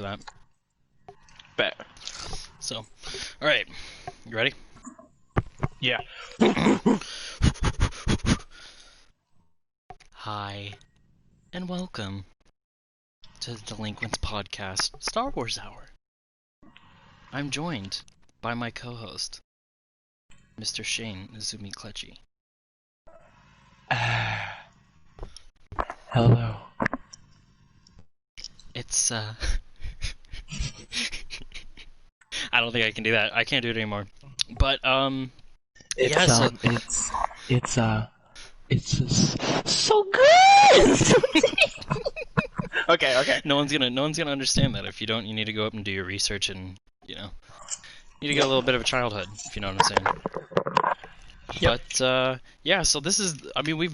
that. Bet. So, all right, you ready? Yeah. Hi, and welcome to the Delinquents podcast, Star Wars Hour. I'm joined by my co-host, Mr. Shane Izumi Kletchy. Hello. It's I don't think I can do that. I can't do it anymore. But It's yeah. So it's just so good. Okay. no one's gonna understand that. If you don't, you need to go up and do your research, and you need to get a little bit of a childhood, if you know what I'm saying. Yep. But yeah, so this is, I mean, we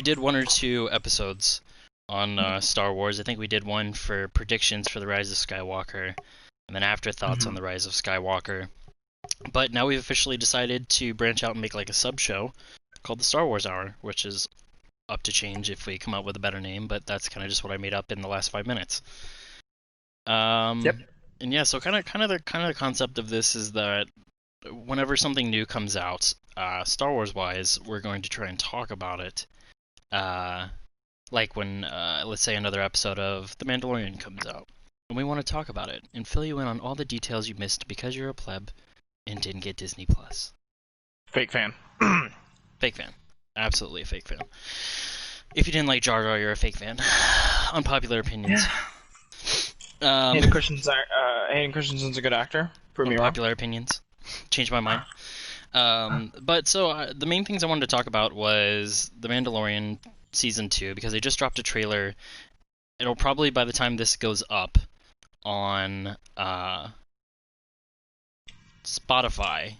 did one or two episodes on Star Wars. I think we did one for predictions for the Rise of Skywalker, and then afterthoughts on the Rise of Skywalker. But now we've officially decided to branch out and make like a sub show called the Star Wars Hour, which is up to change if we come up with a better name, but that's kind of just what I made up in the last 5 minutes. Yep. And yeah, so kind of the concept of this is that whenever something new comes out, Star Wars wise, we're going to try and talk about it. Like when, let's say, another episode of The Mandalorian comes out, and we want to talk about it and fill you in on all the details you missed because you're a pleb and didn't get Disney Plus. Fake fan. Fake fan, absolutely a fake fan. If you didn't like Jar Jar, you're a fake fan. Unpopular opinions. Hayden Christensen's a good actor. Prove me wrong. Unpopular opinions. Changed my mind. But so the main things I wanted to talk about was The Mandalorian Season 2, because they just dropped a trailer. It'll probably, by the time this goes up on Spotify,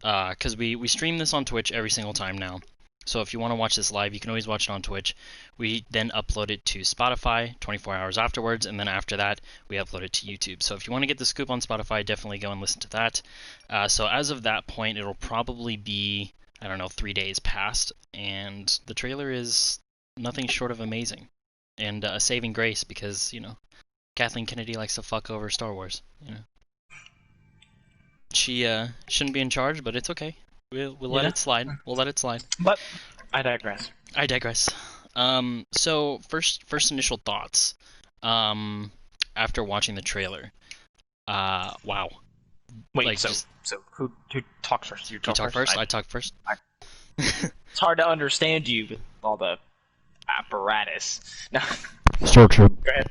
because we stream this on Twitch every single time now. So if you want to watch this live, you can always watch it on Twitch. We then upload it to Spotify 24 hours afterwards, and then after that, we upload it to YouTube. So if you want to get the scoop on Spotify, definitely go and listen to that. So as of that point, it'll probably be, I don't know, 3 days past, and the trailer is nothing short of amazing. And a saving grace, because, Kathleen Kennedy likes to fuck over Star Wars, She shouldn't be in charge, but it's okay. We'll let it slide. We'll let it slide. But I digress. I digress. So first initial thoughts. After watching the trailer. Wow. Wait, Like, so who talks first? You talk first? I talk first. It's hard to understand you with all the apparatus. No. Search him. Go ahead.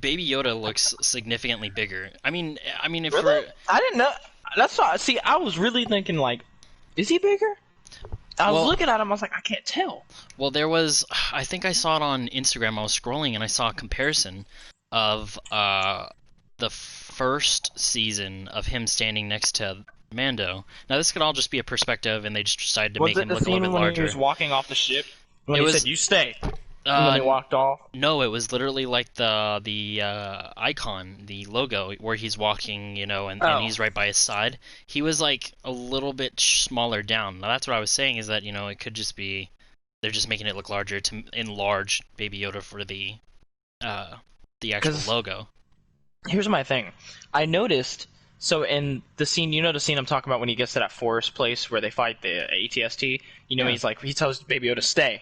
Baby Yoda looks significantly bigger. I mean, if Really? we're... I didn't know. That's why. See, I was really thinking like, is he bigger? I was looking at him. I was like, I can't tell. Well, I think I saw it on Instagram. I was scrolling and I saw a comparison of the first season of him standing next to Mando. Now, this could all just be a perspective, and they just decided to make him look a little bit when larger. he was walking off the ship? When It he was- said, "You stay," and then he walked off. No, it was literally like the icon, the logo, where he's walking, and he's right by his side. He was like a little bit smaller down. Now that's what I was saying, is that it could just be they're just making it look larger to enlarge Baby Yoda for the actual 'Cause- logo. Here's my thing. I noticed. So in the scene, the scene I'm talking about when he gets to that forest place where they fight the ATST. Yeah. He's like, he tells Baby Yoda stay,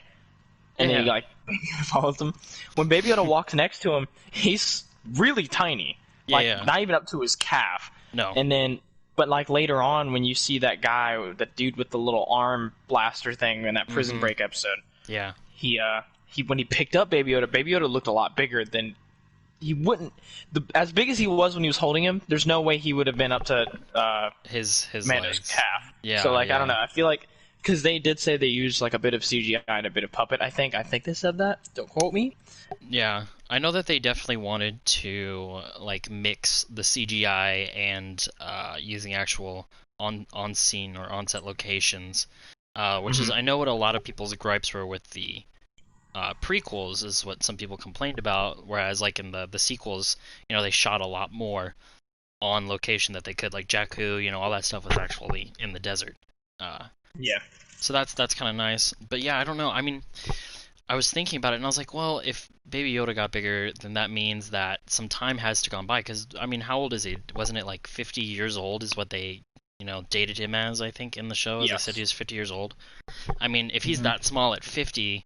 and Yeah. then Baby Yoda follows him. When Baby Yoda walks next to him, he's really tiny, not even up to his calf. No. And then, but like later on, when you see that guy, that dude with the little arm blaster thing in that Prison Break episode, Yeah. he when he picked up Baby Yoda looked a lot bigger than. He wouldn't, as big as he was when he was holding him. There's no way he would have been up to His Mando's legs. calf. Yeah. So I yeah. don't know. I feel like because they did say they used like a bit of CGI and a bit of puppet. I think they said that. Don't quote me. Yeah, I know that they definitely wanted to like mix the CGI and using actual on scene or on set locations, which is, I know, what a lot of people's gripes were with the prequels, is what some people complained about. Whereas like in the sequels, they shot a lot more on location that they could, like Jakku, all that stuff was actually in the desert. Yeah. So that's kind of nice. But yeah, I don't know. I mean, I was thinking about it and I was like, well, if Baby Yoda got bigger, then that means that some time has to gone by. Because I mean, how old is he? Wasn't it like 50 years old? Is what they, dated him as? I think in the show, they said he Yes. was 50 years old. I mean, if he's Hmm. that small at 50,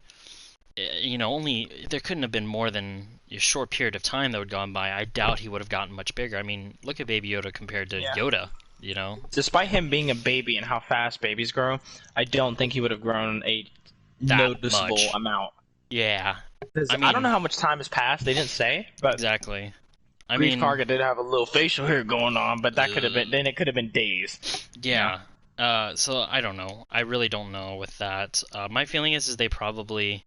only there couldn't have been more than a short period of time that would gone by. I doubt he would have gotten much bigger. I mean, look at Baby Yoda compared to Yeah. Yoda. You know? Despite him being a baby and how fast babies grow, I don't think he would have grown a That noticeable much. amount. Yeah. Because I I don't know mean, how much time has passed. They didn't say, but exactly. I Grief mean, Karga did have a little facial hair going on, but that could have been. uh, Then it could have been days. You know. yeah. So I don't know. I really don't know with that. My feeling is they probably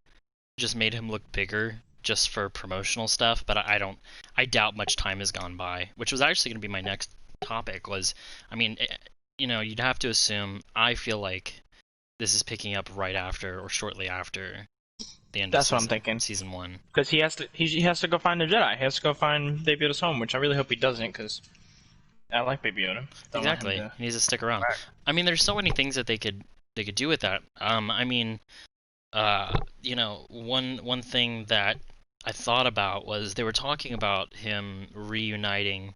just made him look bigger just for promotional stuff, but I doubt much time has gone by, which was actually going to be my next topic was, I mean, you'd have to assume, I feel like this is picking up right after or shortly after the end of That's what I'm season thinking. season 1. Because he has to go find the Jedi. He has to go find Baby Yoda's home, which I really hope he doesn't. Because I like Baby Yoda. Don't want him Exactly. to He needs to stick around. back. I mean, there's so many things that they could do with that. I mean, one thing that I thought about was they were talking about him reuniting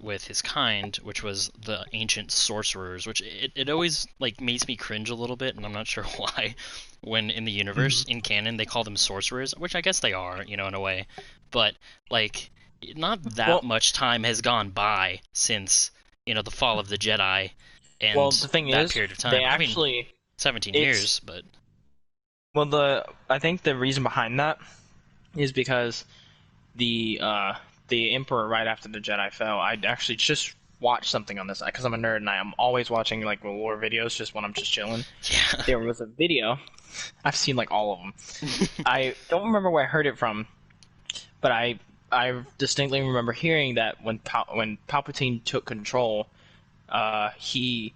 with his kind, which was the ancient sorcerers, which it always like makes me cringe a little bit, and I'm not sure why. When in the universe, Mhm. in canon, they call them sorcerers, which I guess they are, in a way, but like not that Well, much time has gone by since the fall of the Jedi the and thing that is, period of they time. I mean, actually 17 it's years, but well the I think the reason behind that is because the uh the Emperor right after the Jedi fell. I actually just watched something on this because I'm a nerd and I'm always watching like war videos just when I'm just chilling. yeah. There was a video. I've seen like all of them. I don't remember where I heard it from, but I distinctly remember hearing that when Palpatine took control, uh, he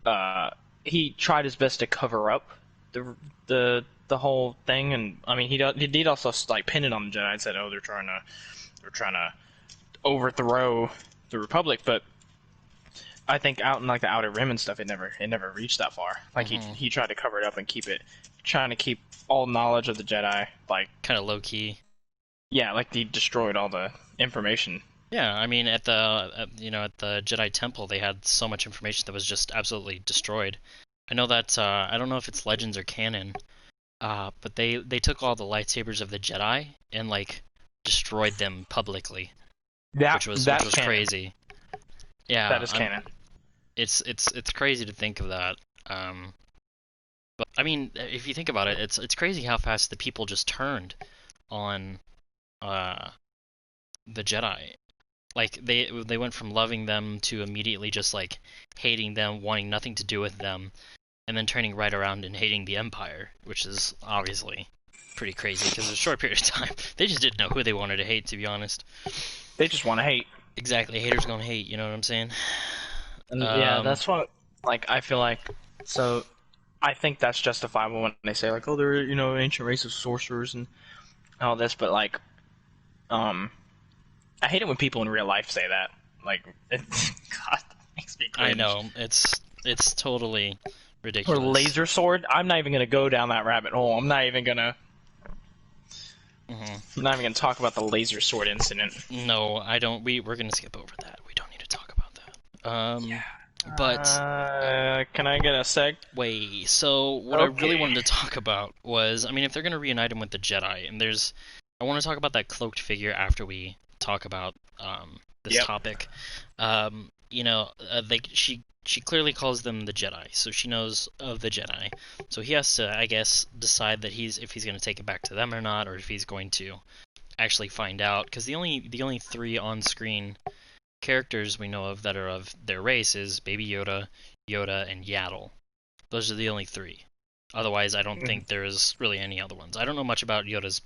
uh, he tried his best to cover up the whole thing, and I mean he did also like pin it on the Jedi and said, oh, they're trying to overthrow the Republic, but I think out in like the Outer Rim and stuff, it never reached that far. Like he hmm he tried to cover it up and trying to keep all knowledge of the Jedi like. Kind of low key. Yeah, like they destroyed all the information. Yeah, I mean, at the Jedi Temple, they had so much information that was just absolutely destroyed. I know that I don't know if it's Legends or canon, but they took all the lightsabers of the Jedi and like destroyed them publicly, That which was that's canon. crazy. That Yeah, is canon. it's crazy to think of that. Um, but I mean, if you think about it, it's crazy how fast the people just turned on uh the Jedi. Like they went from loving them to immediately just like hating them, wanting nothing to do with them, and then turning right around and hating the Empire, which is obviously pretty crazy because in a short period of time they just didn't know who they wanted to hate, to be honest. They just want to hate. Exactly, haters gonna hate, you know what I'm saying? And yeah, Um, that's what like I feel like so I think that's justifiable when they say like, oh, they're ancient race of sorcerers and all this, but like um I hate it when people in real life say that. Like God, that makes me I cringe. know it's totally Or ridiculous. laser sword. I'm not even gonna go down that rabbit hole. hmm I'm not even gonna talk about the laser sword incident. No, I don't. We're gonna skip over that. We don't need to talk about that. But Can I get a seg? wait, so what I really Okay. wanted to talk about was, I mean, if they're going to reunite him with the Jedi, and I want to talk about that cloaked figure after we talk about this Yep. topic. She clearly calls them the Jedi, so she knows of the Jedi. So he has to, I guess, decide that if he's going to take it back to them or not, or if he's going to actually find out. Because the only three on-screen characters we know of that are of their race is Baby Yoda, Yoda, and Yaddle. Those are the only three. Otherwise, I don't think there's really any other ones. I don't know much about Yoda's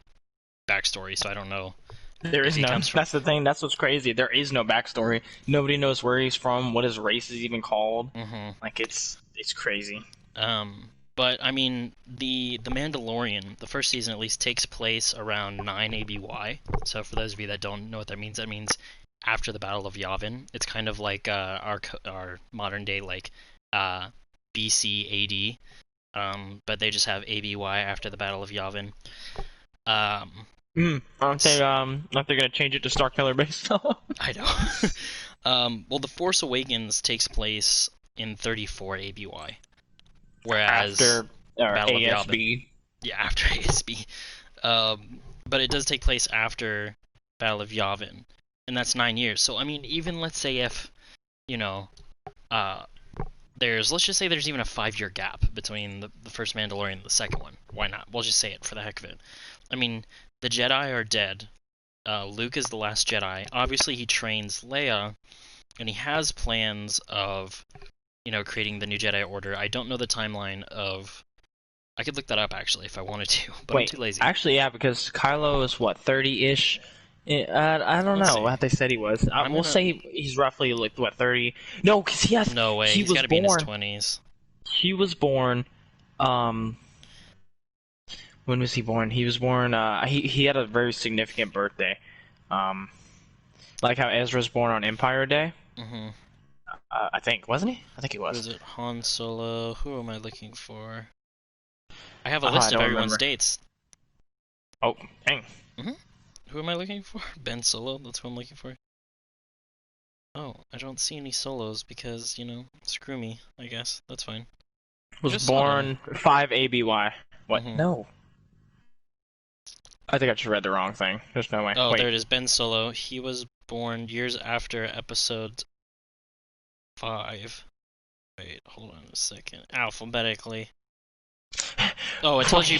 backstory, so I don't know There if is he none. comes from. That's the thing. That's what's crazy. There is no backstory. Nobody knows where he's from, what his race is even called. hmm Like it's crazy. But I mean, the Mandalorian, the first season at least takes place around 9 ABY. So for those of you that don't know what that means after the Battle of Yavin. It's kind of like our modern day like BC AD. but they just have ABY after the Battle of Yavin. Um, Aren't they gonna change it to Starkiller based though? I know. Well, The Force Awakens takes place in 34 ABY, whereas After Battle of Yavin, ASB. yeah, after ASB. But it does take place after Battle of Yavin, and that's 9 years. So I mean, even let's say if you know, uh, let's just say there's even a 5-year gap between the first Mandalorian and the second one. Why not? We'll just say it for the heck of it. I mean, the Jedi are dead. Luke is the last Jedi. Obviously, he trains Leia, and he has plans of, creating the new Jedi Order. I don't know the timeline of. I could look that up actually if I wanted to, but I'm Wait, too lazy. actually, yeah, because Kylo is what 30-ish. I don't Let's know see. what they said he was. I'm We'll gonna. say he's roughly like what 30. No, because No way. he He's was got to be in his born. 20s. He was born. Um, when was he born? He was born. He had a very significant birthday. Um, like how Ezra's born on Empire Day. Mm-hmm. I think wasn't he? I think he was. Was it Han Solo? Who am I looking for? I have a I list of don't everyone's remember. dates. Oh, dang. Mm-hmm. Who am I looking for? Ben Solo. That's who I'm looking for. Oh, I don't see any solos because, screw me, I guess. That's fine. I Was just saw him. born 5 ABY. What? Mm-hmm. No. I think I just read the wrong thing. There's no way. Oh, there Wait. it is. Ben Solo. He was born years after episode 5. Wait, hold on a second. Alphabetically. Oh, it tells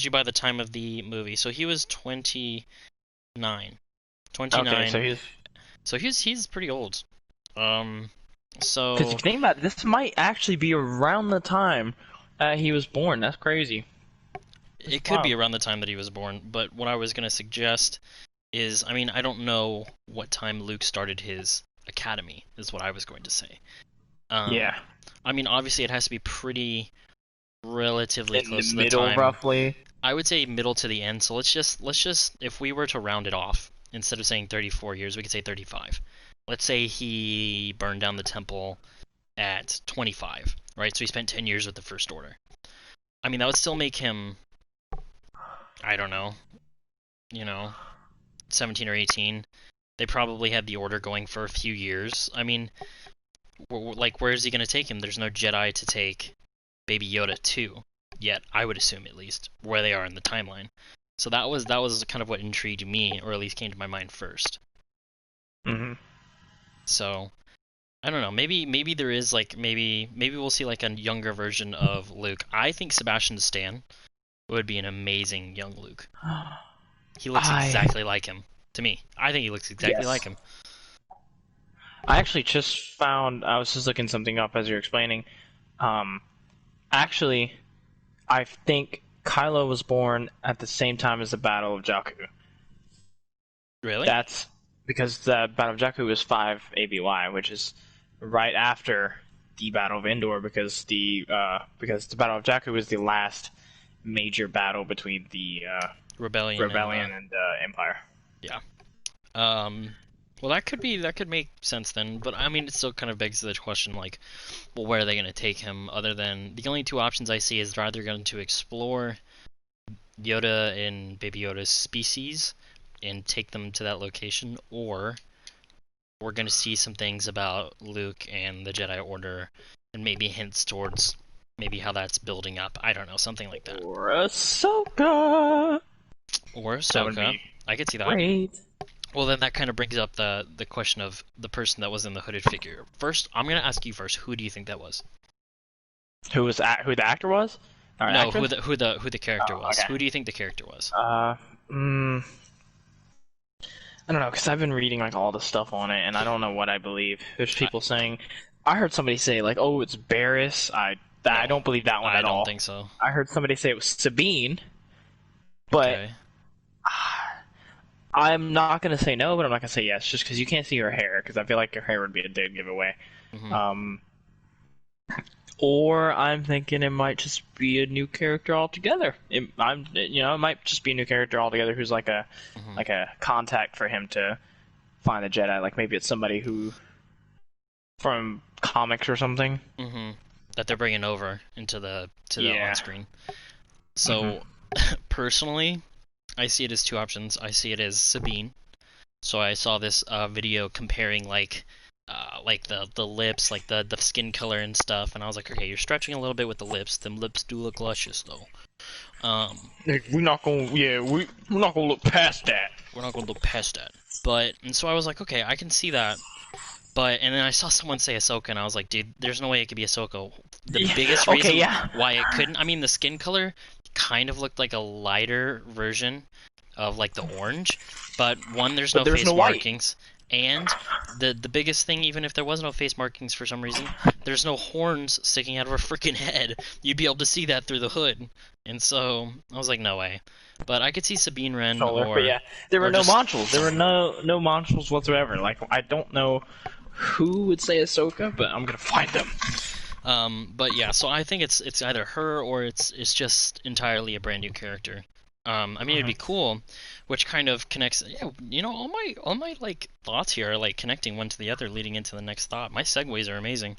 you by the time of the movie. So he was 29. Okay, 29. so he's. So he's pretty old. Um Because if so you think about it, this might actually be around the time he was born. That's crazy. That's it could be wild. around the time that he was born, but what I was going to suggest is, I mean, I don't know what time Luke started his academy, is what I was going to say. Um, Yeah. I mean, obviously it has to be pretty relatively In the close to the middle, time. roughly. I would say middle to the end. So let's just if we were to round it off, instead of saying 34 years, we could say 35. Let's say he burned down the temple at 25, right? So he spent 10 years with the First Order. I mean, that would still make him, I don't know, you know, 17 or 18. They probably had the Order going for a few years. I mean, like, where is he going to take him? There's no Jedi to take Baby Yoda to yet, I would assume at least, where they are in the timeline. So that was kind of what intrigued me, or at least came to my mind first. Hmm. So I don't know. Maybe there is like maybe we'll see like a younger version of Luke. I think Sebastian Stan would be an amazing young Luke. He looks I exactly like him to me. I think he looks exactly like yes. him. I actually just found. I was just looking something up as you're explaining. Um, actually, I think Kylo was born at the same time as the Battle of Jakku. Really? That's because the Battle of Jakku was 5 ABY, which is right after the Battle of Endor, because the Battle of Jakku was the last major battle between the Rebellion and Rebellion and Empire. yeah. Well, that could make sense then, but I mean, it still kind of begs the question, like, well, where are they going to take him? Other than the only two options I see is they're either going to explore Yoda and Baby Yoda's species and take them to that location, or we're going to see some things about Luke and the Jedi Order, and maybe hints towards maybe how that's building up. I don't know, something like that. Or Ahsoka. Or That would Ahsoka. be I could see that. great. Well, then that kind of brings up the question of the person that was in the hooded figure. First, I'm gonna ask you first. Who do you think that was? Who the actor was? Or No, actress? who the character Oh, was? okay. Who do you think the character was? Uh, mm, I don't know, because I've been reading like all the stuff on it, and I don't know what I believe. There's I, people saying, I heard somebody say like, "Oh, it's Barris." I no, don't believe that one I at don't all. think so. I heard somebody say it was Sabine, but Okay. I'm not gonna say no, but I'm not gonna say yes, just because you can't see her hair, because I feel like her hair would be a dead giveaway. Hmm. Um, or I'm thinking it might just be a new character altogether. It might just be a new character altogether who's Hmm. like a contact for him to find the Jedi. Like maybe it's somebody who from comics or something. Hmm. that they're bringing over into the Yeah. on screen. So personally, I see it as two options. I see it as Sabine. So I saw this video comparing like the lips, like the skin color and stuff, and I was like, okay, you're stretching a little bit with the lips. Them lips do look luscious though. We're not gonna, we're not gonna look past that. We're not going to look past that. And so I was like, okay, I can see that. And then I saw someone say Ahsoka, and I was like, dude, there's no way it could be Ahsoka. The biggest reason why it couldn't, I mean, the skin color kind of looked like a lighter version of like the orange, but one, there's no face markings, and the biggest thing, even if there was no face markings for some reason, there's no horns sticking out of her freaking head. You'd be able to see that through the hood, and so I was like, no way. But I could see Sabine Wren but yeah, there were no modules. There were no modules whatsoever. Like, I don't know who would say Ahsoka, but I'm gonna find them. But yeah, so I think it's either her or it's just entirely a brand new character. I mean, it'd be cool, which kind of connects. Yeah, you know, all my like thoughts here are like connecting one to the other, leading into the next thought. My segues are amazing.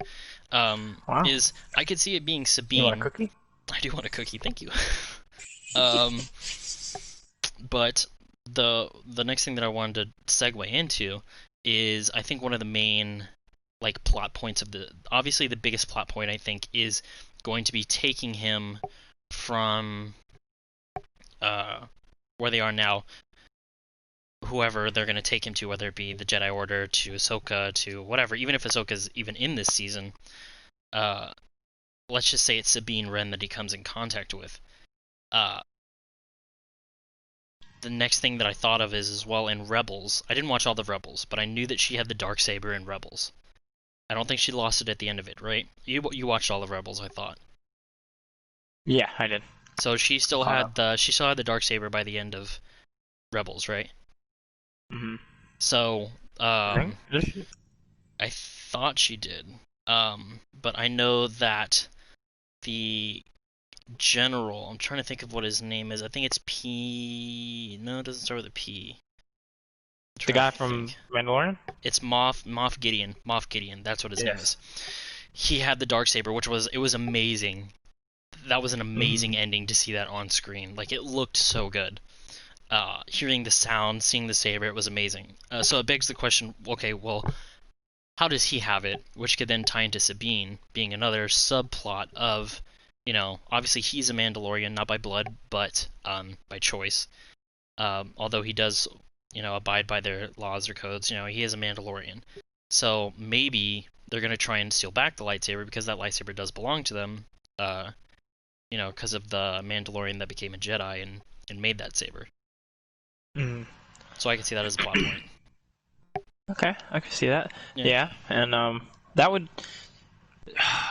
Wow. Is I could see it being Sabine. You want a cookie? I do want a cookie. Thank you. But the next thing that I wanted to segue into is I think one of the main like plot points of obviously the biggest plot point I think is going to be taking him from where they are now, whoever they're going to take him to, whether it be the Jedi Order, to Ahsoka, to whatever, even if Ahsoka's even in this season, let's just say it's Sabine Wren that he comes in contact with. The next thing that I thought of is, as well, in Rebels, I didn't watch all the Rebels, but I knew that she had the Darksaber in Rebels. I don't think she lost it at the end of it, right? You watched all of Rebels, I thought. Yeah, I did. So she still had the Darksaber by the end of Rebels, right? Mm-hmm. So I thought she did. But I know that the general, I'm trying to think of what his name is. I think it's P. No, it doesn't start with a P. The guy from Mandalorian? It's Moff Gideon. Moff Gideon, that's what his name is. He had the Darksaber, which was amazing. That was an amazing ending to see that on screen. Like, it looked so good. Hearing the sound, seeing the saber, it was amazing. So it begs the question, okay, well, how does he have it? Which could then tie into Sabine being another subplot of, you know, obviously he's a Mandalorian, not by blood, but by choice. Although he does, you know, abide by their laws or codes, you know, he is a Mandalorian. So maybe they're going to try and steal back the lightsaber because that lightsaber does belong to them, you know, because of the Mandalorian that became a Jedi and made that saber. So I can see that as a plot point. Okay, I can see that. Yeah, and that would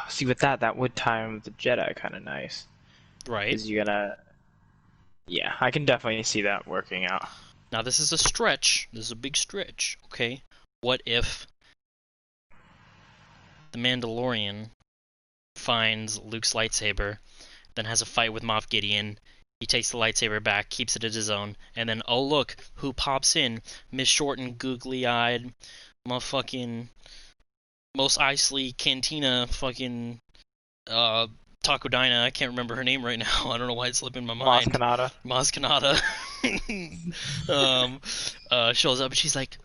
see with that would time the Jedi kind of nice, right? Because you're gonna, yeah, I can definitely see that working out. Now this is a stretch. This is a big stretch. Okay, what if the Mandalorian finds Luke's lightsaber, then has a fight with Moff Gideon? He takes the lightsaber back, keeps it as his own, and then, oh look, who pops in? Miss Shorten, googly-eyed, motherfucking Mos Eisley Cantina, fucking Taco Dina. I can't remember her name right now. I don't know why it's slipping my mind. Maz Kanata. Shows up and she's like,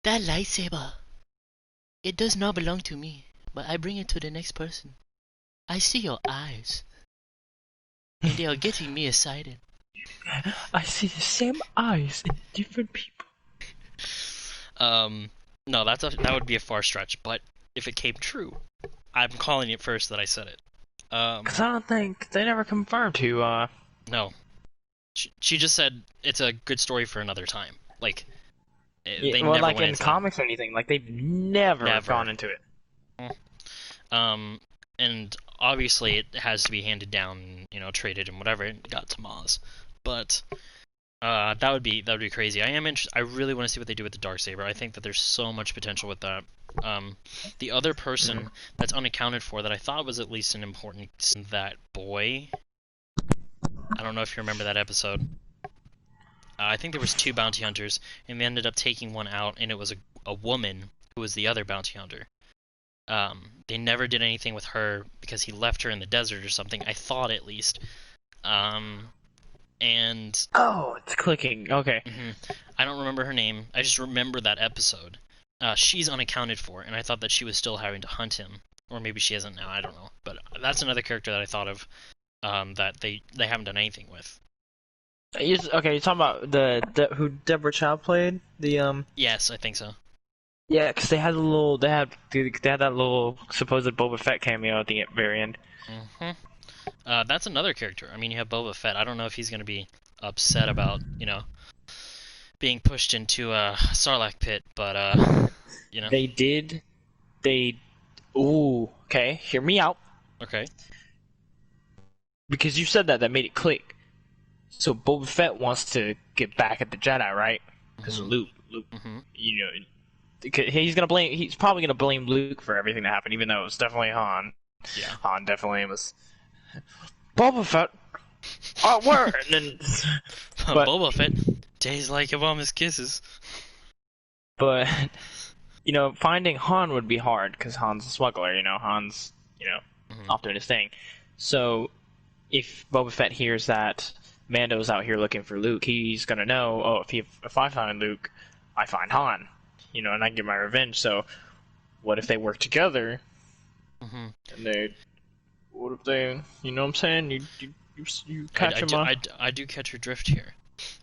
that lightsaber, it does not belong to me, but I bring it to the next person. I see your eyes. And they are getting me excited. I see the same eyes in different people. No, that would be a far stretch. But if it came true, I'm calling it first that I said it. Because I don't think they never confirmed who. No, she just said it's a good story for another time. Like, they never like went in comics or anything. Like they've never gone into it. And obviously it has to be handed down, you know, traded and whatever. It got to Maz, but that would be crazy. I really want to see what they do with the Darksaber. I think that there's so much potential with that. The other person that's unaccounted for that I thought was at least an important, that boy. I don't know if you remember that episode. I think there was 2 bounty hunters, and they ended up taking one out, and it was a woman who was the other bounty hunter. they never did anything with her because he left her in the desert or something. I thought at least. Um, and Oh, it's clicking. Okay. mhm, I don't remember her name. I just remember that episode. She's unaccounted for, and I thought that she was still having to hunt him, or maybe she isn't now. I don't know. But that's another character that I thought of that they haven't done anything with. Okay, you're talking about who Deborah Chow played? Yes, I think so. Yeah, because they had that little supposed Boba Fett cameo at the very end. hmm That's another character. I mean, you have Boba Fett. I don't know if he's going to be upset about, being pushed into a Sarlacc pit, but They did. They. Ooh. Okay, hear me out. okay. Because you said that made it click. So Boba Fett wants to get back at the Jedi, right? Because Mhm. Luke, hmm you know, he's probably gonna blame Luke for everything that happened, even though it was definitely Han. Yeah. Han definitely was Boba Fett. Oh, word! And then, but Boba Fett tastes like Obama's kisses. but finding Han would be hard because Han's a smuggler. Han's hmm off doing his thing. So if Boba Fett hears that Mando's out here looking for Luke, he's gonna know. Oh, if I find Luke, I find Han. And I get my revenge. So what if they work together? hmm And what if they? You know what I'm saying? You catch him up. I do catch your drift here,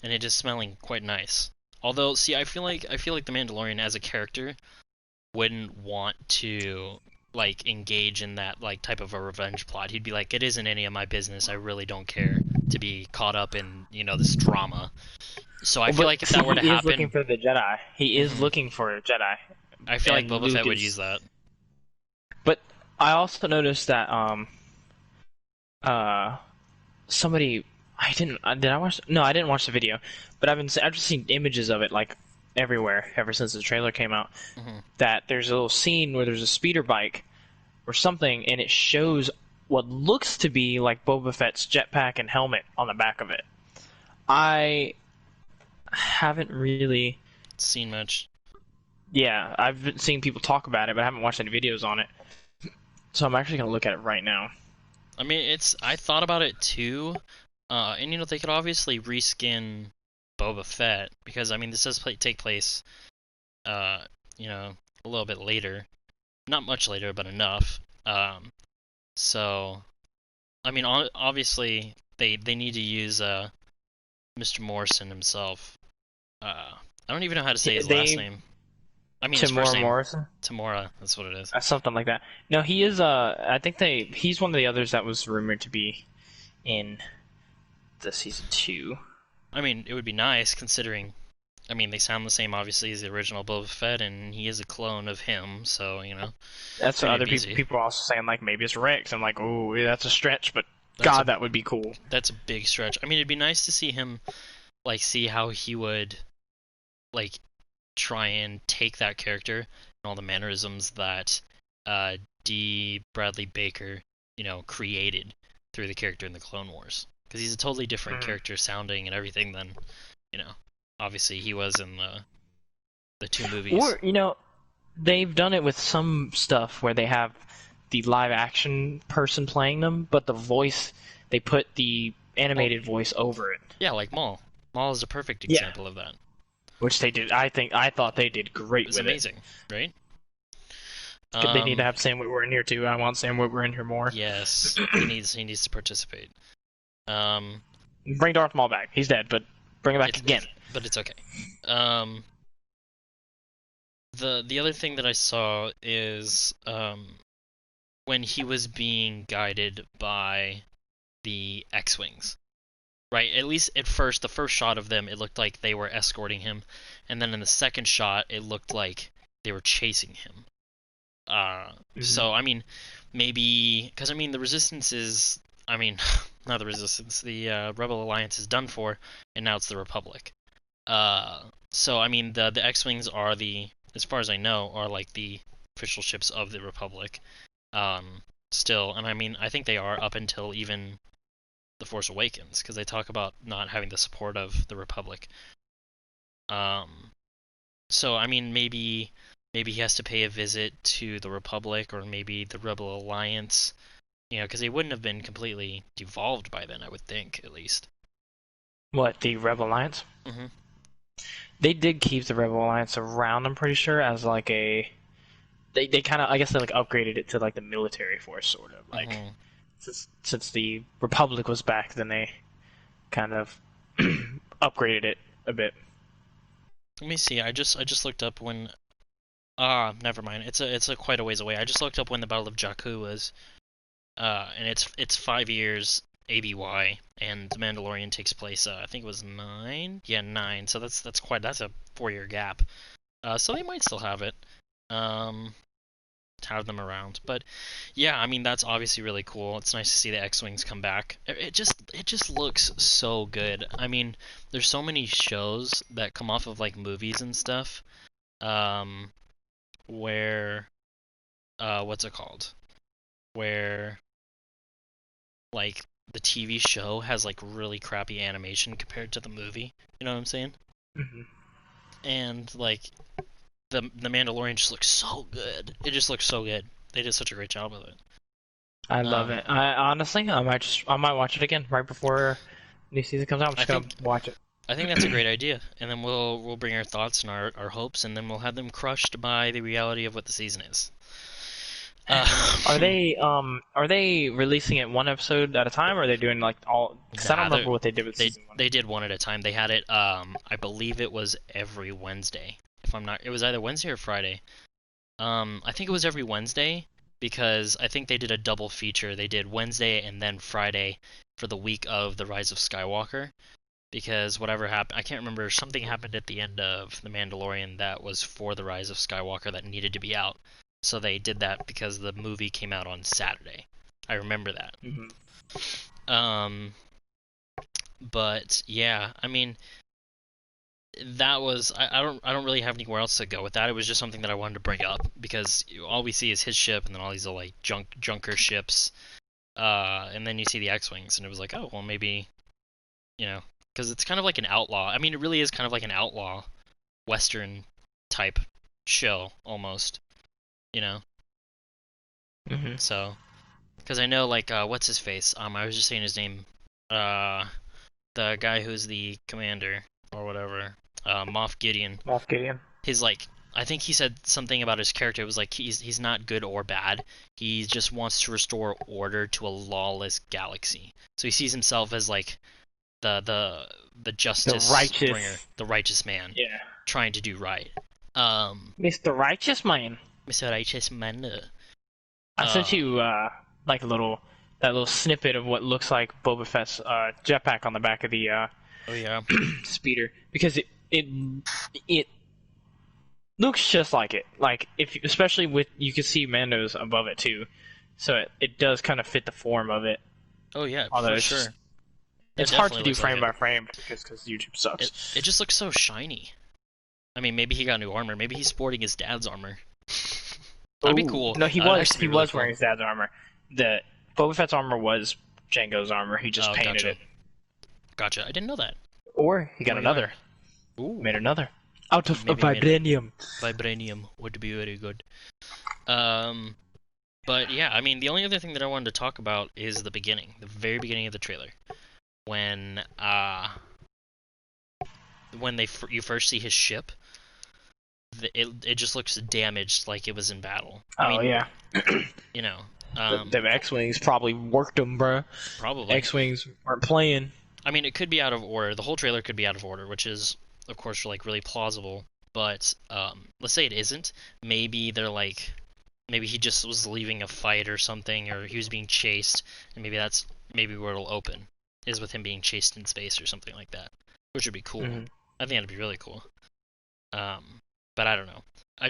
and it is smelling quite nice. Although, see, I feel like the Mandalorian as a character wouldn't want to like engage in that like type of a revenge plot. He'd be like, it isn't any of my business. I really don't care to be caught up in this drama. So I feel like if that were to He is looking happen, for the Jedi. He is mhm, looking for a Jedi, I feel like and Boba Luke Fett would is. use that. But I also noticed that uh somebody did I watch no I didn't watch the video, but I've just seen images of it like everywhere ever since the trailer came out. hmm That there's a little scene where there's a speeder bike or something, and it shows what looks to be like Boba Fett's jetpack and helmet on the back of it. I haven't really. Seen much. Yeah, I've been seeing people talk about it, but I haven't watched any videos on it. So I'm actually gonna look at it right now. I mean, I thought about it too, and they could obviously reskin Boba Fett because I mean this does take place, uh, a little bit later, not much later, but enough. So I mean, obviously they need to use Mr. Morrison himself. I don't even know how to say his last They name. I mean his first Timur name, Morrison. Tamora. That's what it is. Something like that. No, he is. I think he's one of the others that was rumored to be in the season 2. I mean, it would be nice considering. I mean, they sound the same, obviously, as the original Boba Fett, and he is a clone of him, so That's what maybe other it'd be easy. people are also saying, like maybe it's Rex. I'm like, oh, that's a stretch, but That's a God, that would be cool. that's a big stretch. I mean, it'd be nice to see him, like, see how he would, like, try and take that character and all the mannerisms that D. Bradley Baker, created through the character in the Clone Wars, because he's a totally different Mm. character sounding and everything than, you know, obviously he was in the two movies. Or they've done it with some stuff where they have the live action person playing them, but the voice they put the animated voice over it. Yeah, like Maul. Maul is a perfect Yeah, example of that. which they did. I thought they did It great was with it. amazing, right? They need to Um, have Sam Witwer in here too. I want Sam Witwer in here more. yes, he needs to participate. Um, Bring Darth Maul back. He's dead, but bring him back again. but it's okay. Um, the other thing that I saw is when he was being guided by the X-wings. Right, at least at first, the first shot of them, it looked like they were escorting him, and then in the second shot, it looked like they were chasing him. So I mean, maybe because I mean the Resistance is, I mean, not the Resistance, the Rebel Alliance is done for, and now it's the Republic. So I mean the X-wings are as far as I know, are like the official ships of the Republic. Still, and I mean I think they are up until even the Force Awakens, because they talk about not having the support of the Republic. So I mean, maybe maybe he has to pay a visit to the Republic or maybe the Rebel Alliance. Because they wouldn't have been completely devolved by then, I would think, at least. What, the Rebel Alliance? Mm-hmm. They did keep the Rebel Alliance around, I'm pretty sure, as like a... They kind of, I guess they like upgraded it to like the military force, sort of. Like, Mm-hmm. since the Republic was back, then they kind of upgraded it a bit. Let me see. I just looked up when. Never mind. It's a quite a ways away. I just looked up when the Battle of Jakku was. And it's 5 years ABY, and the Mandalorian takes place. I think it was 9. Yeah, 9. So that's a 4-year gap. So they might still have it. Have them around. But yeah, I mean that's obviously really cool. It's nice to see the X-wings come back. It just looks so good. I mean, there's so many shows that come off of like movies and stuff, where what's it called? Where like the TV show has like really crappy animation compared to the movie. You know what I'm saying? Mm-hmm. And like the Mandalorian just looks so good. It just looks so good. They did such a great job with it. I love it. I honestly, I might watch it again right before new season comes out. I'm just gonna watch it. I think that's a great idea, and then we'll bring our thoughts and our hopes, and then we'll have them crushed by the reality of what the season is. Are they releasing it one episode at a time, or are they doing like all? Because I don't remember what they did with season 1. They did one at a time. They had it. I believe it was every Wednesday. If I'm not, it was either Wednesday or Friday. I think it was every Wednesday because I think they did a double feature. They did Wednesday and then Friday for the week of the Rise of Skywalker. Because whatever happened, I can't remember. Something happened at the end of The Mandalorian that was for the Rise of Skywalker that needed to be out. So they did that because the movie came out on Saturday. I remember that. Mm-hmm. But yeah, I mean, that was I don't really have anywhere else to go with that. It was just something that I wanted to bring up because all we see is his ship and then all these little, like junker ships, and then you see the X-wings and it was like, oh well, maybe, because it's kind of like an outlaw. I mean, it really is kind of like an outlaw Western type show almost, Mm-hmm. So, because I know like what's his face? I was just saying his name. The guy who's the commander or whatever, Moff Gideon. Moff Gideon. His like, I think he said something about his character. It was like he's not good or bad. He just wants to restore order to a lawless galaxy. So he sees himself as like the justice bringer, the righteous man, trying to do right. Mr. Righteous Man. Mr. Righteous Man. I sent you like that little snippet of what looks like Boba Fett's jetpack on the back of the oh yeah speeder, because it looks just like it. Like especially with, you can see Mando's above it too, so it does kind of fit the form of it. Oh yeah, although for sure. It's hard to do frame by frame because YouTube sucks. It just looks so shiny. I mean, maybe he got new armor. Maybe he's sporting his dad's armor. That'd be cool. No, he was wearing his dad's armor. The Boba Fett's armor was Jango's armor. He just painted it. Gotcha. I didn't know that. Or he got another. Ooh. Made another. Out of vibranium. Vibranium would be very good. But yeah, I mean, the only other thing that I wanted to talk about is the beginning, the very beginning of the trailer, when you first see his ship. It just looks damaged, like it was in battle. I mean, yeah. The X-wings probably worked them, bro. Probably. X-wings aren't playing. I mean, it could be out of order. The whole trailer could be out of order, which is, of course, like really plausible. But let's say it isn't. Maybe maybe he just was leaving a fight or something, or he was being chased, and maybe where it'll open is with him being chased in space or something like that, which would be cool. Mm-hmm. I think that'd be really cool. But I don't know. I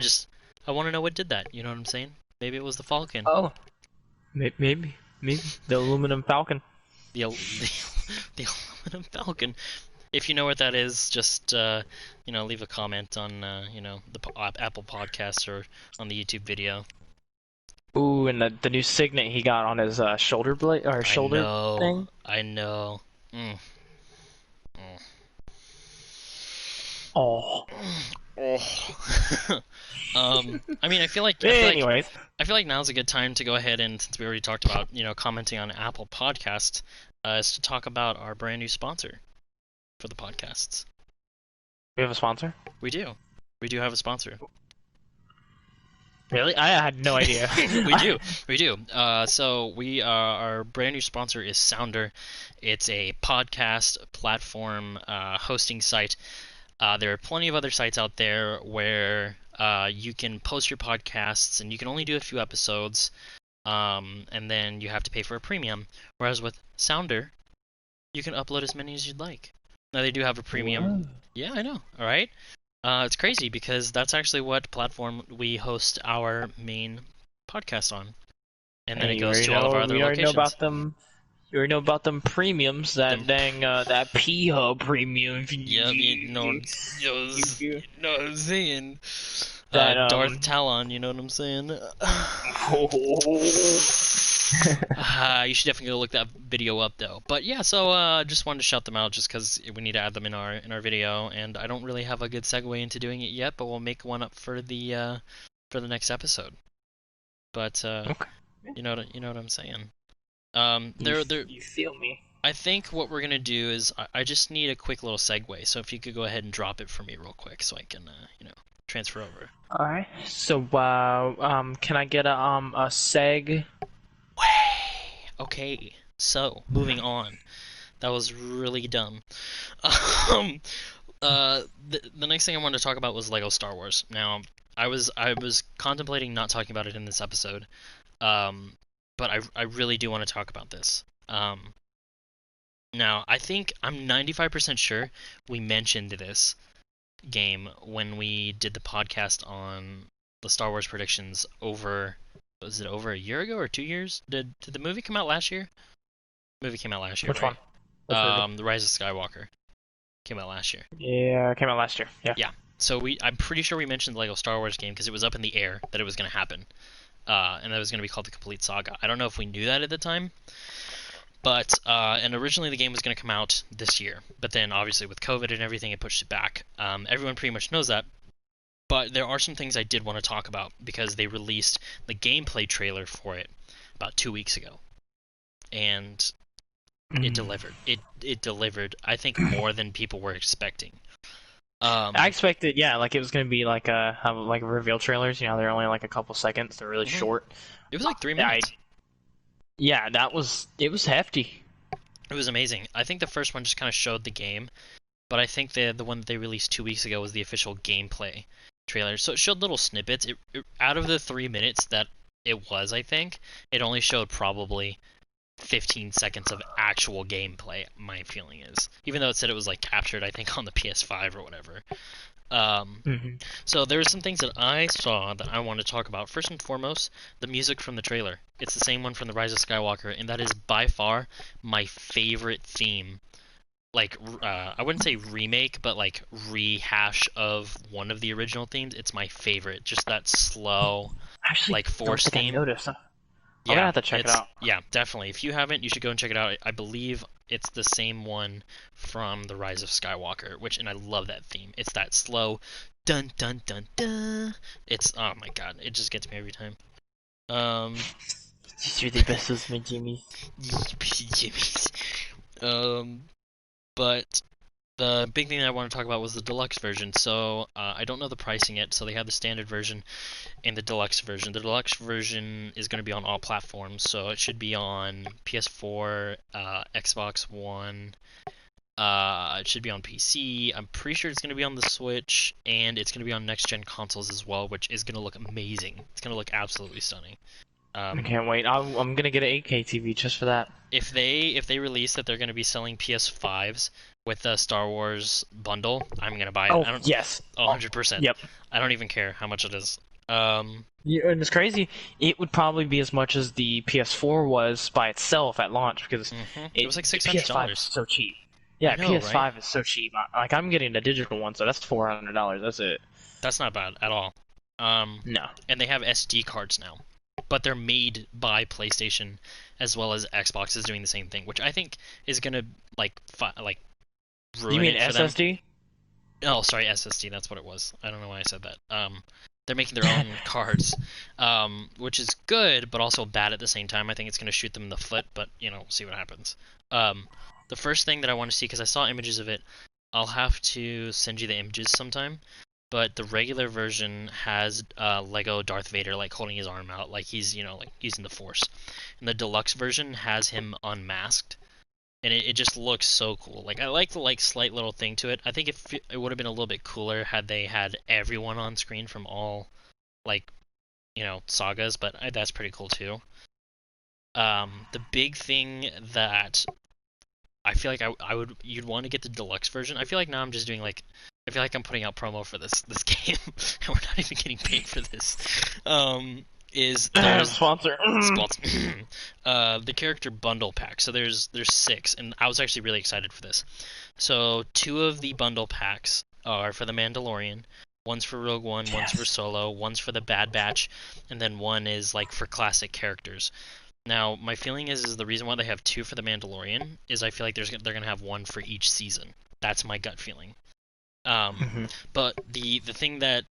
want to know what did that. You know what I'm saying? Maybe it was the Falcon. Oh, maybe the aluminum Falcon. The aluminum Falcon. If you know what that is, just leave a comment on the Apple Podcasts or on the YouTube video. Ooh, and the new signet he got on his shoulder blade or shoulder thing. I know. Oh. I mean, Anyways, I feel like now's a good time to go ahead and, since we already talked about, commenting on Apple Podcasts, is to talk about our brand new sponsor for the podcasts. we have a sponsor? We do. We do have a sponsor. Really? I had no idea. We do. We do. So our brand new sponsor is Sounder. It's a podcast platform hosting site. There are plenty of other sites out there where you can post your podcasts, and you can only do a few episodes, and then you have to pay for a premium. Whereas with Sounder, you can upload as many as you'd like. Now, they do have a premium. Whoa. Yeah, I know. All right. It's crazy because that's actually what platform we host our main podcast on, and then it goes to all of our other locations. You already know about them premiums. That that P-Hub premium. Yep, you know what I'm saying. That, Darth Talon, you know what I'm saying? You should definitely go look that video up, though. But yeah, so just wanted to shout them out just because we need to add them in our video, and I don't really have a good segue into doing it yet, but we'll make one up for the next episode. But okay. you know what I'm saying. You feel me? I think what we're gonna do is I just need a quick little segue. So if you could go ahead and drop it for me real quick, so I can transfer over. All right. So can I get a seg? Okay, so moving on. That was really dumb. The next thing I wanted to talk about was Lego Star Wars. Now, I was contemplating not talking about it in this episode, but I really do want to talk about this. Now, I think I'm 95% sure we mentioned this game when we did the podcast on the Star Wars predictions was it over a year ago or 2 years? Did the movie come out last year? The movie came out last year, Which right? one? The Rise of Skywalker came out last year. Yeah, it came out last year. Yeah. Yeah. So I'm pretty sure we mentioned the Lego Star Wars game because it was up in the air that it was going to happen, and that was going to be called the Complete Saga. I don't know if we knew that at the time, but and originally the game was going to come out this year, but then obviously with COVID and everything, it pushed it back. Everyone pretty much knows that. But there are some things I did want to talk about because they released the gameplay trailer for it about 2 weeks ago, and it delivered. It delivered. I think more than people were expecting. I expected, yeah, like it was gonna be like reveal trailers. They're only like a couple seconds. They're really short. It was like 3 minutes. Yeah, it was hefty. It was amazing. I think the first one just kind of showed the game, but I think the one that they released 2 weeks ago was the official gameplay trailer. So it showed little snippets. Out of the 3 minutes that it was, I think, it only showed probably 15 seconds of actual gameplay, my feeling is. Even though it said it was like captured, I think, on the PS5 or whatever. So there were some things that I saw that I want to talk about. First and foremost, the music from the trailer. It's the same one from The Rise of Skywalker, and that is by far my favorite theme. Like, I wouldn't say remake, but like rehash of one of the original themes. It's my favorite. Just that slow, like Force theme. I noticed. I'm gonna have to check it out. Yeah, definitely. If you haven't, you should go and check it out. I believe it's the same one from The Rise of Skywalker, and I love that theme. It's that slow dun dun dun dun. It's, oh my god, it just gets me every time. You're the best of my Jimmys. Jimmys. But the big thing that I want to talk about was the deluxe version. So I don't know the pricing yet. So they have the standard version and the deluxe version. The deluxe version is going to be on all platforms. So it should be on PS4, Xbox One. It should be on PC. I'm pretty sure it's going to be on the Switch, and it's going to be on next-gen consoles as well, which is going to look amazing. It's going to look absolutely stunning. I can't wait. I'm going to get an 8K TV just for that. If they release that they're going to be selling PS5s with the Star Wars bundle, I'm going to buy it. Oh, yes. 100%. Yep. I don't even care how much it is. Yeah, and it's crazy. It would probably be as much as the PS4 was by itself at launch because it was like $600. PS5 is so cheap. Yeah, know, PS5 right? is so cheap. Like, I'm getting the digital one, so that's $400. That's it. That's not bad at all. No. And they have SD cards now, but they're made by PlayStation as well as Xbox is doing the same thing, which I think is gonna ruin You mean it for them. SSD? Oh, sorry, SSD. That's what it was. I don't know why I said that. They're making their own cards, which is good, but also bad at the same time. I think it's going to shoot them in the foot, but we'll see what happens. Um, the first thing that I want to see, because I saw images of it, I'll have to send you the images sometime. But the regular version has Lego Darth Vader like holding his arm out, like he's like using the Force. And the deluxe version has him unmasked, and it just looks so cool. Like I like the like slight little thing to it. I think it would have been a little bit cooler had they had everyone on screen from all like sagas, but that's pretty cool too. The big thing that I feel like I would you'd want to get the deluxe version. I feel like now I'm just doing like I feel like I'm putting out promo for this game, and we're not even getting paid for this. Is there's Sponsor. sponsor the character bundle pack. So there's six, and I was actually really excited for this. So two of the bundle packs are for the Mandalorian. One's for Rogue One, one's for Solo, one's for the Bad Batch, and then one is like for classic characters. Now, my feeling is the reason why they have two for the Mandalorian is I feel like they're gonna have one for each season. That's my gut feeling. Um, Mhm. but the thing that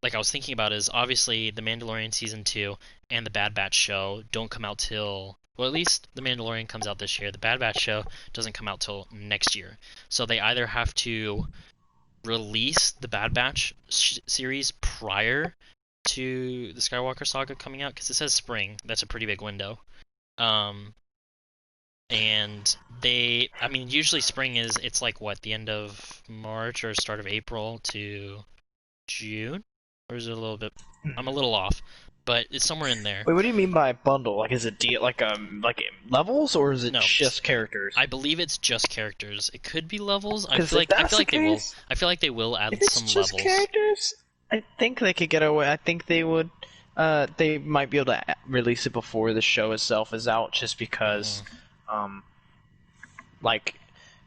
like I was thinking about is obviously the Mandalorian season 2 and the Bad Batch show don't come out till well, at least the Mandalorian comes out this year. The Bad Batch show doesn't come out till next year. So they either have to release the Bad Batch series prior to the Skywalker saga coming out because it says spring. That's a pretty big window. Um, and I mean, usually spring it's like what the end of March or start of April to June, or is it a little bit? I'm a little off, but it's somewhere in there. Wait, what do you mean by bundle? Like, is it like levels or is it No, just characters? I believe it's just characters. It could be levels. I Because feel if like I that's feel the like they will. case, I feel like they will if add it's some just levels. characters, I think they could get away. I think they would. They might be able to release it before the show itself is out, just because, Hmm. um, like,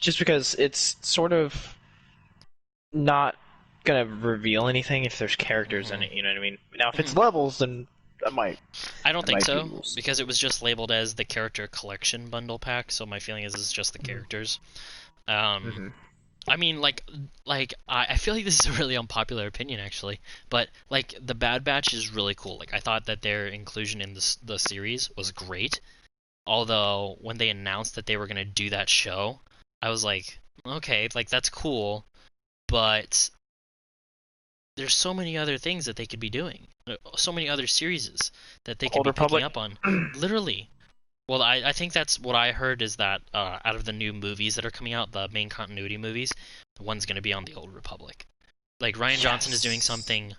just because it's sort of not gonna reveal anything if there's characters in Hmm. it. You know what I mean? Now, if it's Hmm. levels, then that might I don't that think might be so rules. because it was just labeled as the character collection bundle pack. So my feeling is it's just the characters. Um, Mm-hmm. I mean, I feel like this is a really unpopular opinion actually, but like the Bad Batch is really cool. Like I thought that their inclusion in the series was great. Although when they announced that they were gonna do that show, I was like, okay, like that's cool, but there's so many other things that they could be doing. So many other series that they could Old be picking Republic. up on. Literally. Well, I think that's what I heard is that out of the new movies that are coming out, the main continuity movies, one's going to be on the Old Republic. Like Ryan Johnson is doing Yes. something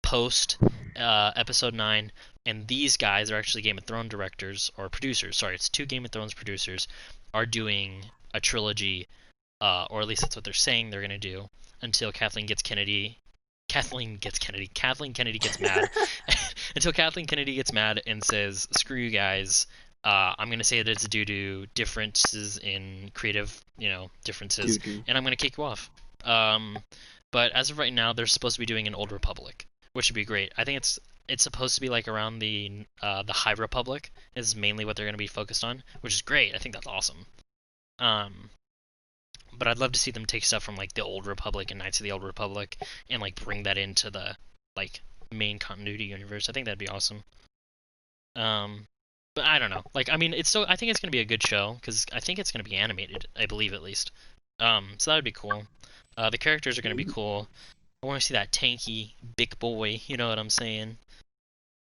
post Episode 9, and these guys are actually Game of Thrones directors or producers. Sorry, it's two Game of Thrones producers are doing a trilogy, or at least that's what they're saying they're going to do until Kathleen Kennedy gets mad. Until Kathleen Kennedy gets mad and says, "Screw you guys." I'm gonna say that it's due to differences in creative, differences, Doo-doo. and I'm gonna kick you off. Um, but as of right now, they're supposed to be doing an Old Republic, which would be great. I think it's supposed to be like around the High Republic is mainly what they're gonna be focused on, which is great. I think that's awesome. Um, but I'd love to see them take stuff from like the Old Republic and Knights of the Old Republic and like bring that into the like main continuity universe. I think that'd be awesome. Um, but I don't know. Like, I mean, it's still. I think it's gonna be a good show because I think it's gonna be animated. I believe at least. So that would be cool. The characters are gonna be cool. I want to see that tanky big boy. You know what I'm saying?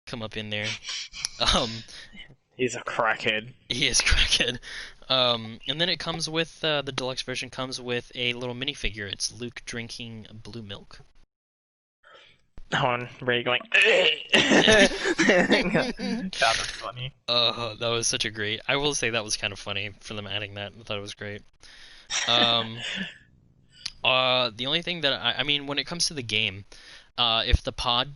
Come up in there. Um, He's a crackhead. he is crackhead. And then it comes with the deluxe version comes with a little minifigure. It's Luke drinking blue milk. On Ray going. God, that's funny. That was such a great. I will say that was kind of funny for them adding that. I thought it was great. Um, the only thing that I mean, when it comes to the game, if the pod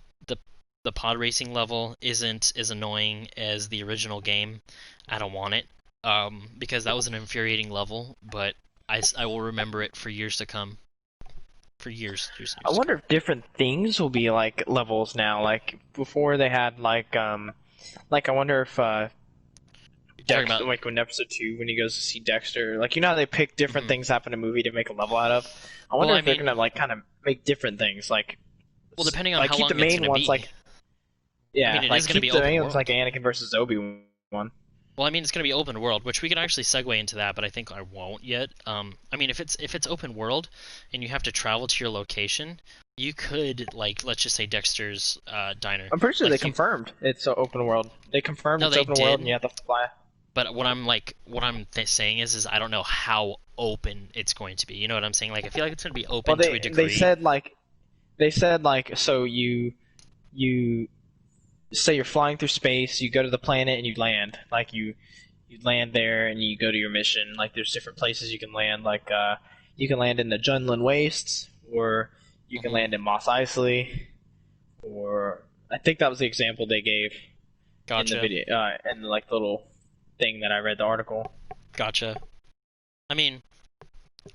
racing level isn't as annoying as the original game, I don't want it. Because that was an infuriating level, but I will remember it for years to come. For years I to come. wonder if different things will be like levels now. Like before, they had like I wonder if Talking Dexter, about. like when episode 2, when he goes to see Dexter, like you know how they pick different Mhm. things happen in a movie to make a level out of. I Well, wonder I if they're mean, gonna like kind of make different things, well, depending on like how keep the long it's main gonna ones be. like I mean, yeah, it is like gonna keep be the open main ones like world. Anakin versus Obi Wan. Well, I mean, it's going to be open world, which we could actually segue into that, but I think I won't yet. I mean, if it's open world and you have to travel to your location, you could like let's just say Dexter's diner. I'm pretty sure they Like you, confirmed it's open world. They confirmed no, it's they open world and you did, have to fly. but what I'm saying is I don't know how open it's going to be. You know what I'm saying? Like I feel like it's going to be Well, open to a they degree. said like so you say you're flying through space, you go to the planet and you land. Like you land there and you go to your mission. Like there's different places you can land. Like you can land in the Junlin Wastes, or you can Hmm. land in Mos Eisley, or I think that was the example they gave in the Gotcha, video, in like the little thing that I read the article. gotcha. I mean,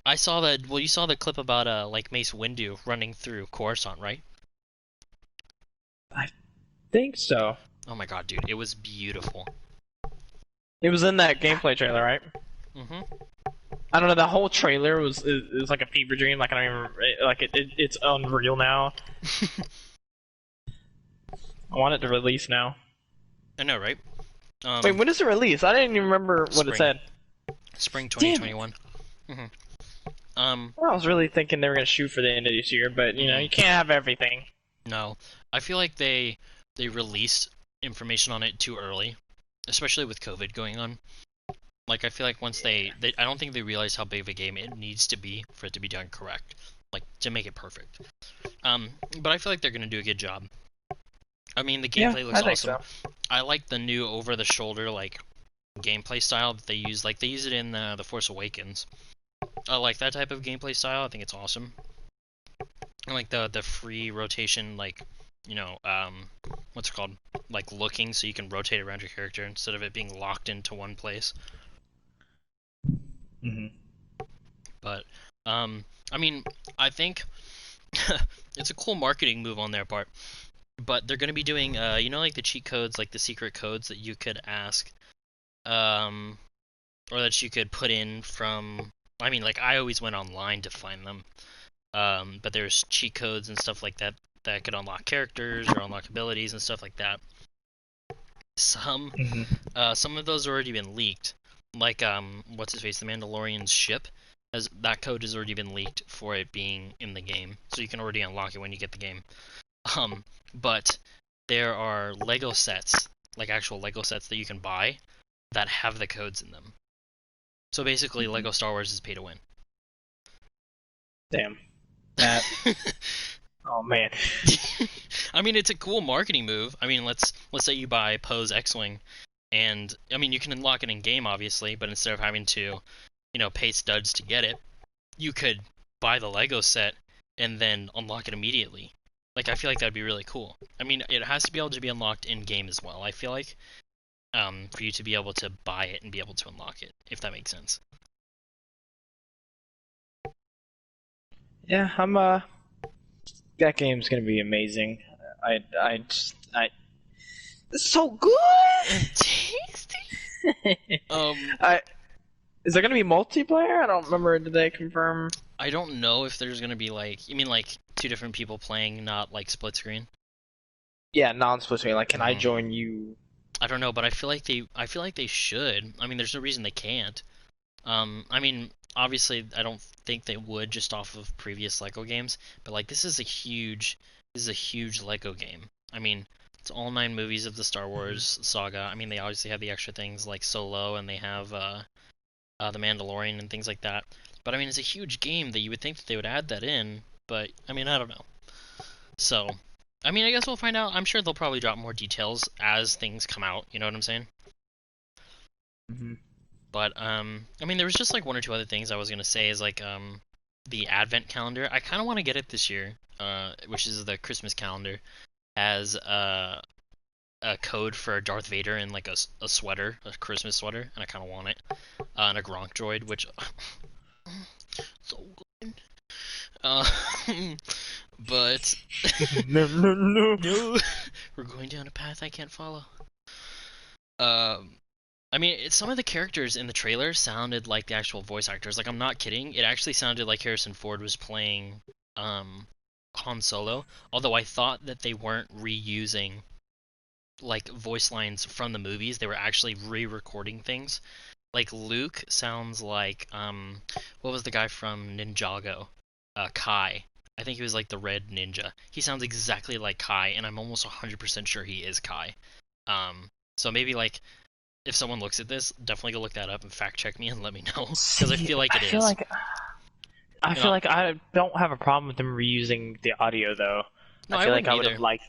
I saw that. Well, you saw the clip about like Mace Windu running through Coruscant, right? I think so. Oh my god, dude, it was beautiful. It was in that gameplay trailer, right? Hmm. I don't know. The whole trailer was like a fever dream. Like I don't even like it's unreal now. I want it to release now. I know, right? Wait, when does it release? I didn't even remember what it Spring, said. spring Damn it! 2021. Hmm. Um, Well, I was really thinking they were gonna shoot for the end of this year, but you know mhm. you can't have everything. No, I feel like they released information on it too early, especially with COVID going on. Like I feel like once they I don't think they realized how big of a game it needs to be for it to be done correct, like to make it perfect. But I feel like they're gonna do a good job. I mean, the Yeah, gameplay looks I think awesome. so. I like the new over-the-shoulder like gameplay style that they use. Like they use it in the Force Awakens. I like that type of gameplay style. I think it's awesome. And like the free rotation, like what's it called? Like looking, so you can rotate around your character instead of it being locked into one place. Hmm. But I mean, I think it's a cool marketing move on their part. But they're gonna be doing, like the cheat codes, like the secret codes that you could ask, um, or that you could put in from. I mean, like I always went online to find them. But there's cheat codes and stuff like that that could unlock characters or unlock abilities and stuff like that. Some Hmm. some of those have already been leaked. Like what's his face, the Mandalorian's ship, has that code has already been leaked for it being in the game, so you can already unlock it when you get the game. But there are Lego sets, like actual Lego sets that you can buy that have the codes in them. So basically, Hmm. Lego Star Wars is pay to win. Damn. That. Oh man. I mean, it's a cool marketing move. I mean, let's say you buy Poe's X-wing, and I mean, you can unlock it in game, obviously, but instead of having to, pay studs to get it, you could buy the Lego set and then unlock it immediately. Like, I feel like that'd be really cool. I mean, it has to be able to be unlocked in game as well. I feel like, for you to be able to buy it and be able to unlock it, if that makes sense. Yeah, I'm that game's gonna be amazing. I it's so good. Tasty. Um, I is there gonna be multiplayer? I don't remember. Did they confirm? I don't know if there's gonna be like, you mean like two different people playing, not like split screen? Yeah, non-split screen. Like, can I Hmm. join you? I don't know, but I feel like they should. I mean, there's no reason they can't. I mean, obviously, I don't think they would just off of previous Lego games, but like this is a huge Lego game. I mean, it's all 9 movies of the Star Mhm. Wars saga. I mean, they obviously have the extra things like Solo, and they have the Mandalorian and things like that. But I mean, it's a huge game that you would think that they would add that in, but I mean, I don't know. So, I mean, I guess we'll find out. I'm sure they'll probably drop more details as things come out. You know what I'm saying? Mhm. But I mean, there was just like one or two other things I was gonna say is like the Advent calendar. I kind of want to get it this year, which is the Christmas calendar, as a code for Darth Vader and like a sweater, a Christmas sweater, and I kind of want it, and a Gronk droid, which so good. Uh, but No, no, no. no, we're going down a path I can't follow. Um, I mean, some of the characters in the trailer sounded like the actual voice actors. Like, I'm not kidding. It actually sounded like Harrison Ford was playing um, Han Solo. Although I thought that they weren't reusing like voice lines from the movies. They were actually re-recording things. Like Luke sounds like what was the guy from Ninjago? Kai. I think he was like the red ninja. He sounds exactly like Kai, and I'm almost 100% sure he is Kai. So maybe like if someone looks at this, definitely go look that up and fact check me and let me know because I See, feel like I it feel is. like I You feel know, like I don't have a problem with them reusing the audio though. no, I I feel like wouldn't I would have either. liked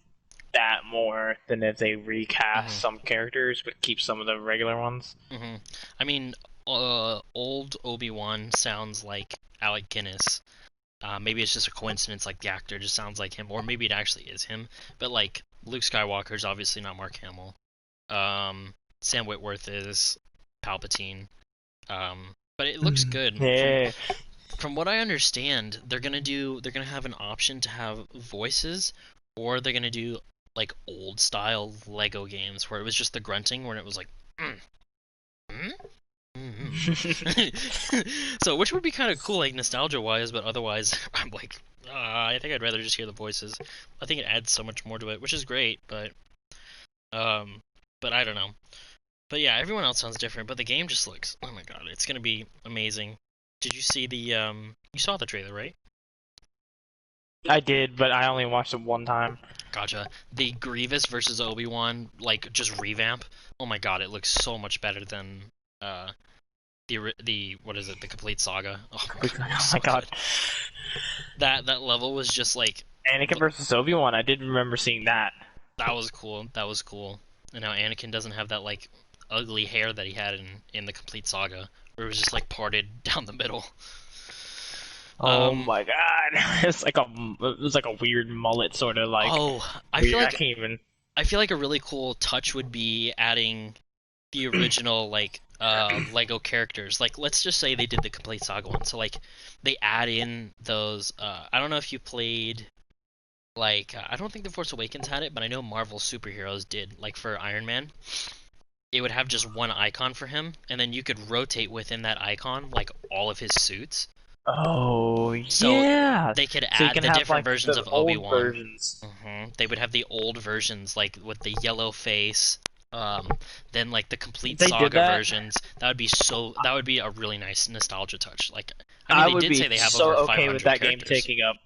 that more than if they recast hmm some characters but keep some of the regular ones. hmm I mean, old Obi-Wan sounds like Alec Guinness. Maybe it's just a coincidence, like the actor just sounds like him, or maybe it actually is him. But like Luke Skywalker's obviously not Mark Hamill. Sam Witwer is Palpatine. But it looks good. Yeah. From what I understand, they're gonna have an option to have voices, or they're gonna do like old style Lego games where it was just the grunting, where it was like, mm, mm, so which would be kind of cool, like nostalgia wise, but otherwise, I'm like, I think I'd rather just hear the voices. I think it adds so much more to it, which is great, um, but I don't know. But yeah, everyone else sounds different, but the game just looks, oh my god, it's gonna be amazing. Did you see you saw the trailer, right? I did, but I only watched it one time. Gotcha. The Grievous versus Obi-Wan, like just revamp. Oh my god, it looks so much better than uh the what is it? The complete saga. Oh my god, it looks Oh so my god. good. That level was just like Anakin versus Obi-Wan, I did remember seeing that. that was cool. That was cool. And now Anakin doesn't have that like ugly hair that he had in the complete saga, where it was just like parted down the middle. Oh Um. my god. It was like a weird mullet sort of like Oh, I feel weird. I like can't even. a really cool touch would be adding the original like Lego characters. Like let's just say they did the complete saga one. So like they add in those I don't know if you played like I don't think The Force Awakens had it, but I know Marvel superheroes did. Like for Iron Man, it would have just one icon for him and then you could rotate within that icon like all of his suits. Oh So yeah. they could So you add can the have different like versions the of old Obi-Wan. versions. They would have the old versions, like with the yellow face. Um, then like the complete They did saga that. versions. That would be so. That would be a really nice nostalgia touch. Like, I mean, I they would did be say they have so over okay with 500 that game characters. taking up.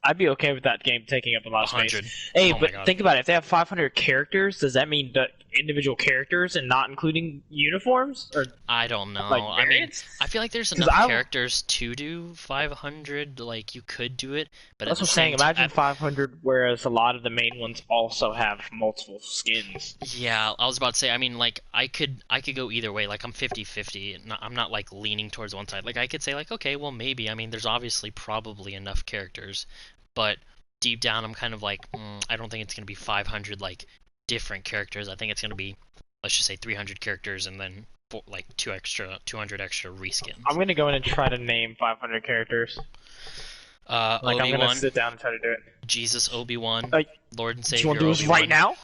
I'd be okay with that game taking up a lot of space. 100. Hey, Oh my but god. think about it. If they have 500 characters, does that mean the individual characters and not including uniforms or I don't know. like I mean, variants? I feel like there's Because enough I characters to do 500. Like, you could do it, but at That's the what I'm saying. same Imagine time, 500, whereas a lot of the main ones also have multiple skins. yeah, I was about to say, I mean, like, I could go either way. Like, I'm 50-50. I'm not, like, leaning towards one side. Like, I could say, like, okay, well, maybe. I mean, there's obviously probably enough characters, but deep down, I'm kind of like, I don't think it's going to be 500, like, different characters. I think it's going to be, let's just say 300 characters and then, like, 200 extra I'm reskins. gonna go in and try to name 500 characters. Like I'm gonna Obi-Wan, sit down and try to do it. Jesus Obi-Wan, Like, Lord and do you want Savior to do this right Obi-Wan. now?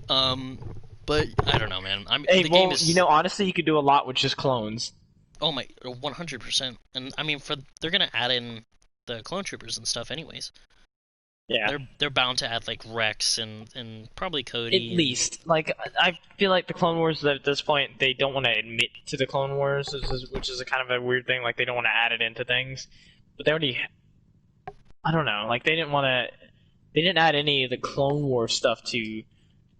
um, but I don't know, man. Hey, The game well, you is know, honestly, you could do a lot with just clones. oh my 100%. And I mean, for they're gonna add in the clone troopers and stuff, anyways. Yeah. They're bound to add like Rex and probably At Cody and least, like, I feel like the Clone Wars at this point they don't want to admit to the Clone Wars, which is a kind of a weird thing. Like they don't want to add it into things, but they already. I don't know. Like they didn't want to. They didn't add any of the Clone Wars stuff to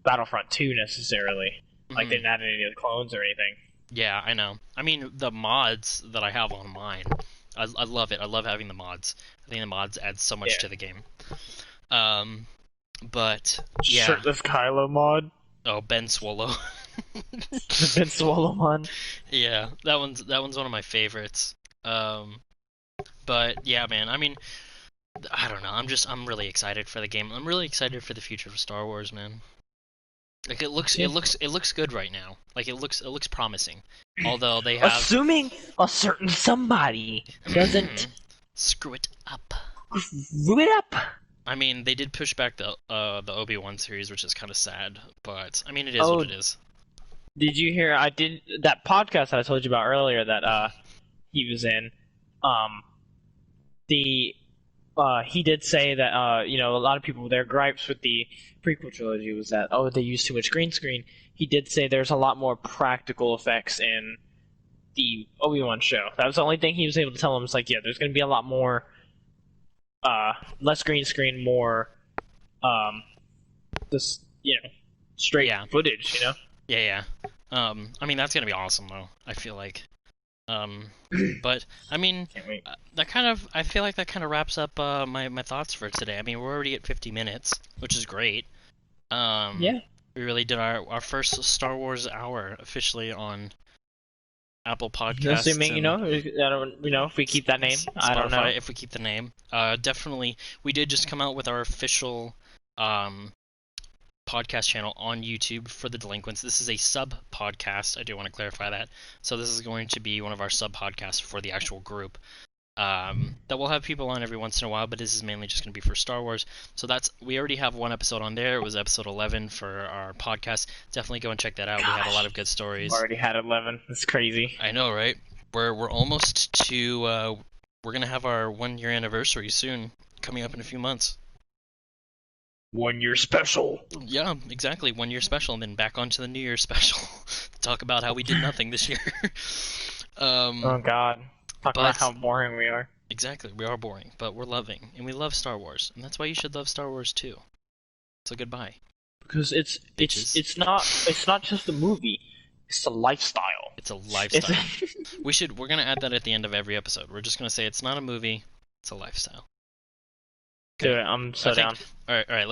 Battlefront 2 necessarily. Like they mhm. didn't add any of the clones or anything. Yeah, I know. I mean, the mods that I have on mine, I love it. I love having the mods. I think the mods add so much Yeah. to the game. Um, but yeah. Shirtless Kylo mod. Oh, Ben Swallow. The Ben Swallow mod. Yeah, that one's one of my favorites. Um, but yeah, man. I mean, I don't know. I'm really excited for the game. I'm really excited for the future of Star Wars, man. Like it looks good right now. Like it looks promising. Although they have Assuming a certain somebody doesn't screw it up. screw it up. I mean, they did push back the Obi-Wan series, which is kind of sad, but I mean, it is what Oh, it is. Did you hear? I did that podcast that I told you about earlier that he was in. Um, the he did say that a lot of people their gripes with the prequel trilogy was that they used too much green screen. He did say there's a lot more practical effects in the Obi-Wan show. That was the only thing he was able to tell him. It's like, yeah, there's going to be a lot more, less green screen, more, this, straight Yeah, footage. yeah. I mean that's gonna be awesome though. I feel like. But I mean, Can't wait. I feel like that kind of wraps up my thoughts for today. I mean, we're already at 50 minutes, which is great. Um, Yeah. we really did our first Star Wars hour officially on Apple Podcasts Assuming and I don't, if we keep that name, I don't know. Spotify, if we keep the name. Definitely, we did just come out with our official um podcast channel on YouTube for the Delinquents. This is a sub podcast. I do want to clarify that. So this is going to be one of our sub podcasts for the actual group. That will have people on every once in a while, but this is mainly just going to be for Star Wars. So we already have one episode on there. It was episode 11 for our podcast. Definitely go and check that out. We had a lot of good stories. Already had 11. That's crazy. I know, right? We're almost to we're gonna have our 1 year anniversary soon, coming up in a few months. 1 year special. Yeah, exactly. 1 year special, and then back onto the New Year special. To talk about how we did nothing this year. Oh God. Talk about how boring we are. Exactly, we are boring, but we're loving, and we love Star Wars, and that's why you should love Star Wars too. So goodbye. Because Bitches. it's not just a movie. It's a lifestyle. It's a lifestyle. We're gonna add that at the end of every episode. We're just gonna say it's not a movie, it's a lifestyle. Do it. I'm so down. All right.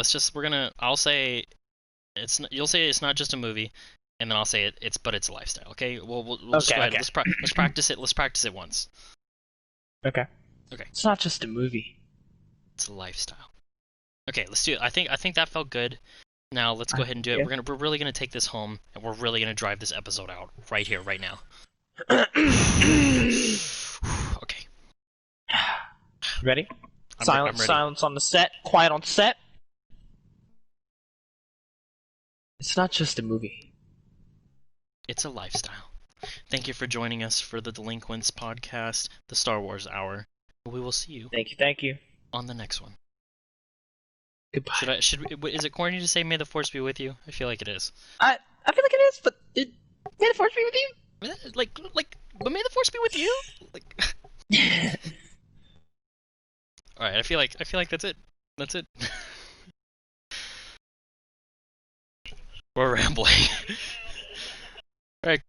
I'll say you'll say it's not just a movie, and then I'll say but it's a lifestyle. Okay. We'll just go ahead. Okay. Let's practice it. Let's practice it once. Okay. Okay. It's not just a movie. It's a lifestyle. Okay. Let's do it. I think that felt good. Now let's go ahead and do it. Yeah. We're really gonna take this home, and we're really gonna drive this episode out right here, right now. Okay. Ready? I'm ready. Silence on the set. Quiet on set. It's not just a movie. It's a lifestyle. Thank you for joining us for the Delinquents podcast, the Star Wars Hour. We will see you. Thank you. On the next one. Goodbye. Is it corny to say "May the Force be with you"? I feel like it is. I feel like it is, but may the force be with you. But may the Force be with you. Like. All right. I feel like that's it. That's it. We're rambling. All right.